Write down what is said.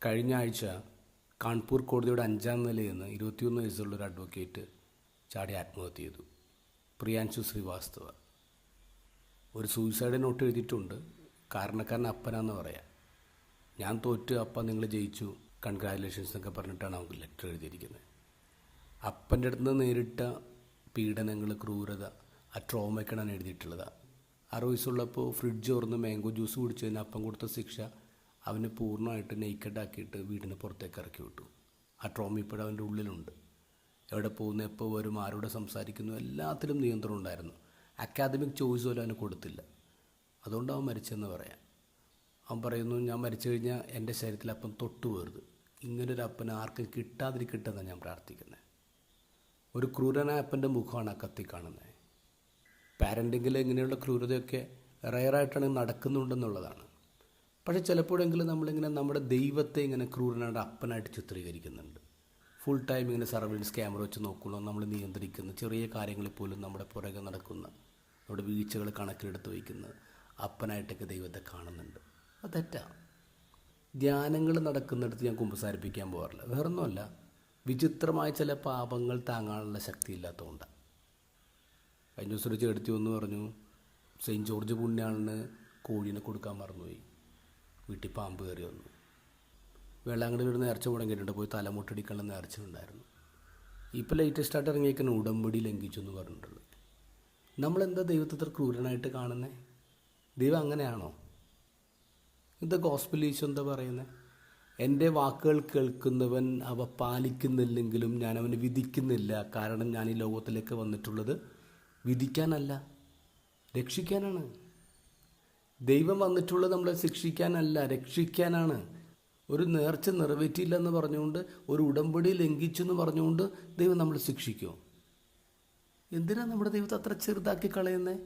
കഴിഞ്ഞ ആഴ്ച കാൺപൂർ കോടതിയുടെ 5-ാം നിലയിൽ നിന്ന് 21 വയസ്സുള്ളൊരു അഡ്വക്കേറ്റ് ചാടി ആത്മഹത്യ ചെയ്തു. പ്രിയാൻശു ശ്രീവാസ്തവ. ഒരു സൂയിസൈഡ് നോട്ട് എഴുതിയിട്ടുണ്ട്. കാരണക്കാരൻ അപ്പനാന്ന് പറയാം. ഞാൻ തോറ്റ്, അപ്പ നിങ്ങൾ ജയിച്ചു, കൺഗ്രാജുലേഷൻസ് എന്നൊക്കെ പറഞ്ഞിട്ടാണ് നമുക്ക് ലെറ്റർ എഴുതിയിരിക്കുന്നത്. അപ്പൻ്റെ അടുത്ത് നിന്ന് നേരിട്ട പീഡനങ്ങൾ, ക്രൂരത, ആ ട്രോമയ്ക്കാണ് എഴുതിയിട്ടുള്ളത്. 6 വയസ്സുള്ളപ്പോൾ ഫ്രിഡ്ജ് തുറന്ന് മാംഗോ ജ്യൂസ് കുടിച്ചതിന് അപ്പം കൊടുത്ത ശിക്ഷ അവന് പൂർണ്ണമായിട്ട് നെയ്ക്കഡാക്കിയിട്ട് വീടിന് പുറത്തേക്ക് ഇറക്കി വിട്ടു. ആ ട്രോമ ഇപ്പോഴും അവൻ്റെ ഉള്ളിലുണ്ട്. എവിടെ പോകുന്നു, എപ്പോൾ വരും, ആരോട് സംസാരിക്കുന്നു, എല്ലാത്തിലും നിയന്ത്രണം ഉണ്ടായിരുന്നു. അക്കാദമിക് ചോയ്സ് പോലും അവന് കൊടുത്തില്ല. അതുകൊണ്ട് അവൻ മരിച്ചെന്ന് പറയാം. അവൻ പറയുന്നു, ഞാൻ മരിച്ചു കഴിഞ്ഞാൽ എൻ്റെ ശരീരത്തിൽ അപ്പം തൊട്ടു പോരുത്. ഇങ്ങനൊരു അപ്പനെ ആർക്കും കിട്ടാതിരിക്കട്ടെ എന്നാണ് ഞാൻ പ്രാർത്ഥിക്കുന്നത്. ഒരു ക്രൂരനായ അപ്പൻ്റെ മുഖമാണ് ആ കത്തി കാണുന്നത്. പാരൻറ്റിങ്ങിൽ ഇങ്ങനെയുള്ള ക്രൂരതയൊക്കെ റയറായിട്ടാണ് നടക്കുന്നുണ്ടെന്നുള്ളതാണ്. പക്ഷേ ചിലപ്പോഴെങ്കിലും നമ്മളിങ്ങനെ നമ്മുടെ ദൈവത്തെ ഇങ്ങനെ ക്രൂരനായിട്ട് അപ്പനായിട്ട് ചിത്രീകരിക്കുന്നുണ്ട്. ഫുൾ ടൈം ഇങ്ങനെ സർവൈലൻസ് ക്യാമറ വെച്ച് നോക്കണം, നമ്മൾ നിയന്ത്രിക്കുന്ന ചെറിയ കാര്യങ്ങളിൽ പോലും നമ്മുടെ പുറകെ നടക്കുന്ന, നമ്മുടെ വീഴ്ചകൾ കണക്കിലെടുത്ത് വയ്ക്കുന്ന അപ്പനായിട്ടൊക്കെ ദൈവത്തെ കാണുന്നുണ്ട്. അത് തെറ്റാണ്. ധ്യാനങ്ങൾ നടക്കുന്നിടത്ത് ഞാൻ കുമ്പസാരിപ്പിക്കാൻ പോകാറില്ല. വേറൊന്നുമല്ല, വിചിത്രമായ ചില പാപങ്ങൾ താങ്ങാനുള്ള ശക്തി ഇല്ലാത്തതുകൊണ്ടാണ്. കഴിഞ്ഞ ദിവസം ഒരു ചേട്ടത്തി വന്ന് പറഞ്ഞു, സെയിൻറ്റ് ജോർജ് പുണ്യാളിന് കോഴീനെ കൊടുക്കാൻ മറന്നുപോയി, വീട്ടിൽ പാമ്പ് കയറി വന്നു. വേളാങ്കണ്ണിയിൽ ഒരു നേർച്ച മുടങ്ങിയിട്ടുണ്ട്, പോയി തലമുട്ടടിക്കാനുള്ള നേർച്ച ഉണ്ടായിരുന്നു. ഇപ്പോൾ ലേറ്റസ്റ്റായിട്ട് ഇറങ്ങിയേക്കുന്ന ഉടമ്പടി ലംഘിച്ചു എന്ന് പറഞ്ഞിട്ടുള്ളത്. നമ്മളെന്താ ദൈവത്തെ ക്രൂരനായിട്ട് കാണുന്നത്? ദൈവം അങ്ങനെയാണോ? ഇത് ഗോസ്പൽ ഈശോ എന്താ പറയുന്നത്? എൻ്റെ വാക്കുകൾ കേൾക്കുന്നവൻ അവ പാലിക്കുന്നില്ലെങ്കിലും ഞാൻ അവനെ വിധിക്കുന്നില്ല. കാരണം ഞാൻ ഈ ലോകത്തിലേക്ക് വന്നിട്ടുള്ളത് വിധിക്കാനല്ല, രക്ഷിക്കാനാണ്. ദൈവം വന്നിട്ടുള്ളത് നമ്മളെ ശിക്ഷിക്കാനല്ല, രക്ഷിക്കാനാണ്. ഒരു നേർച്ച നിറവേറ്റിയില്ല എന്ന് പറഞ്ഞുകൊണ്ട്, ഒരു ഉടമ്പടി ലംഘിച്ചു എന്ന് പറഞ്ഞുകൊണ്ട് ദൈവം നമ്മളെ ശിക്ഷിക്കുമോ? എന്തിനാണ് നമ്മുടെ ദൈവത്തെ അത്ര ചെറുതാക്കി കളയുന്നത്?